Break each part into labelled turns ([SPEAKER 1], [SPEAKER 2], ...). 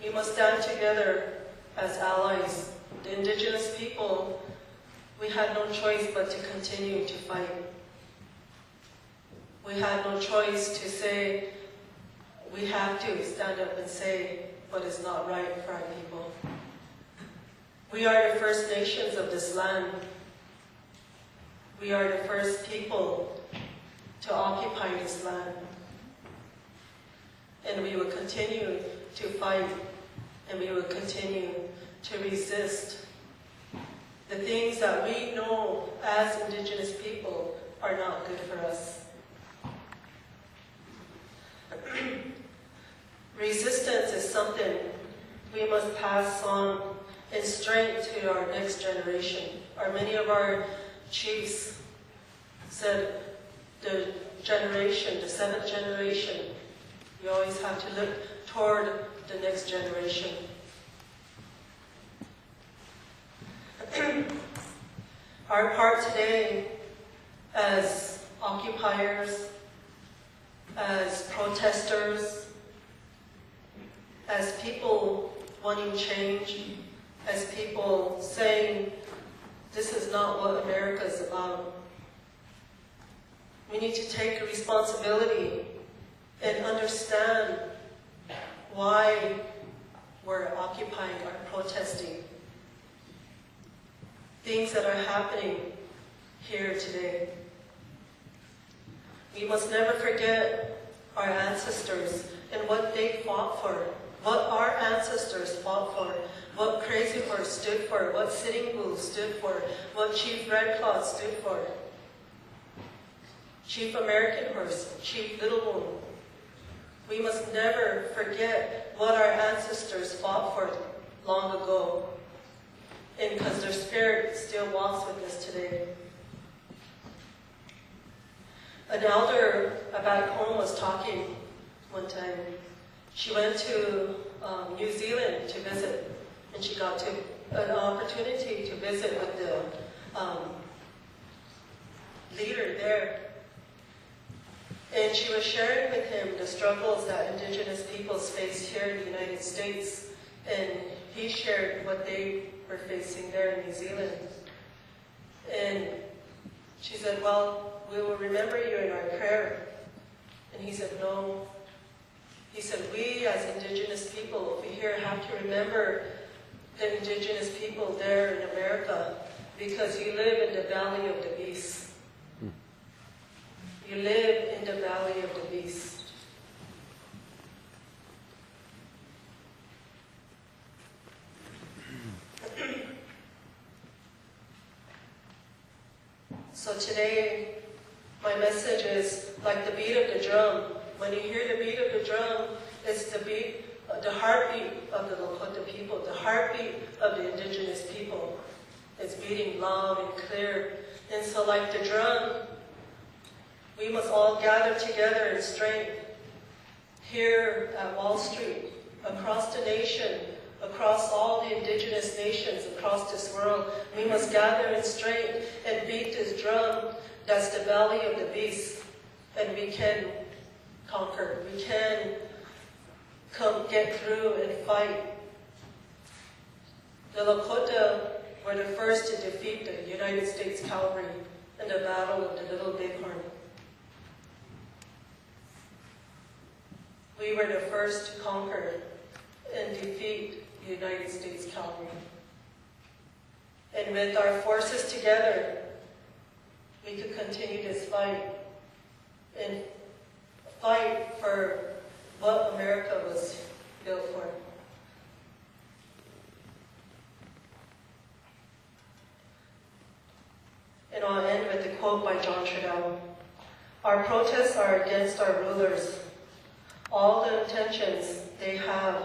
[SPEAKER 1] We must stand together as allies. The indigenous people, we had no choice but to continue to fight. We had no choice to say, we have to stand up and say what is not right for our people. We are the First Nations of this land. We are the first people to occupy this land. And we will continue to fight, and we will continue to resist the things that we know as Indigenous people are not good for us. Resistance is something we must pass on in strength to our next generation. Many of our chiefs said the generation, the seventh generation, we always have to look toward the next generation. Our part today as occupiers, as protesters, as people wanting change, as people saying, this is not what America is about. We need to take responsibility and understand why we're occupying or protesting. Things that are happening here today. We must never forget our ancestors and what they fought for, what our ancestors fought for, what Crazy Horse stood for, what Sitting Bull stood for, what Chief Red Claw stood for, Chief American Horse, Chief Little Moon. We must never forget what our ancestors fought for long ago, and because their spirit still walks with us today. An elder back home was talking one time. She went to New Zealand to visit, and she got an opportunity to visit with the leader there. And she was sharing with him the struggles that Indigenous peoples face here in the United States, and he shared what they were facing there in New Zealand. And she said, well, we will remember you in our prayer. And he said, no. He said, we as Indigenous people over here have to remember the Indigenous people there in America, because you live in the valley of the beast. You live in the valley of the beast. So today, my message is like the beat of the drum. When you hear the beat of the drum, it's the beat, the heartbeat of the Lakota people, the heartbeat of the Indigenous people. It's beating loud and clear. And so like the drum, we must all gather together in strength here at Wall Street, across the nation, across all the Indigenous nations, across this world. We must gather in strength and beat this drum that's the valley of the beast, and we can conquer. We can get through and fight. The Lakota were the first to defeat the United States Cavalry in the Battle of the Little Bighorn. We were the first to conquer and defeat the United States Cavalry. And with our forces together, we could continue this fight and fight for what America was built for. And I'll end with a quote by John Trudell. Our protests are against our rulers. All the intentions they have,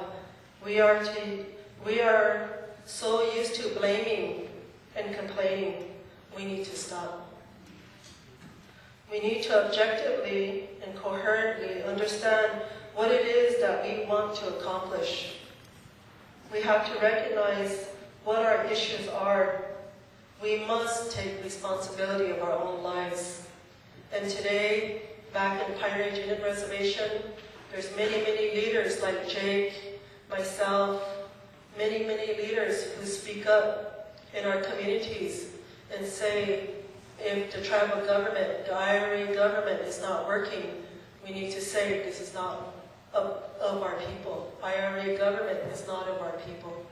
[SPEAKER 1] we are so used to blaming and complaining, we need to stop. We need to objectively and coherently understand what it is that we want to accomplish. We have to recognize what our issues are. We must take responsibility of our own lives. And today, back in Pine Ridge Indian Reservation, there's many, many leaders like Jake, myself, many leaders who speak up in our communities and say, if the tribal government, the IRA government is not working, we need to say this is not of our people. IRA government is not of our people.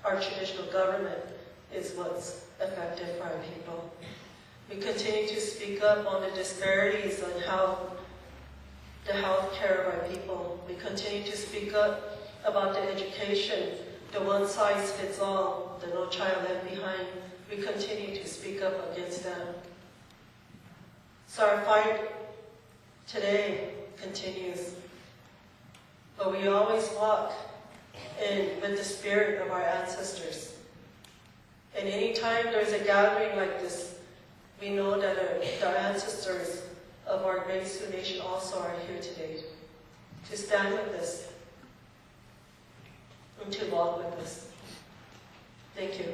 [SPEAKER 1] Our traditional government is what's effective for our people. We continue to speak up on the disparities on how the health care of our people. We continue to speak up about the education, the one size fits all, the no child left behind. We continue to speak up against that. So our fight today continues. But we always walk with the spirit of our ancestors. And anytime there's a gathering like this, we know that our ancestors of our great Sioux Nation also are here today to stand with us and to walk with us. Thank you.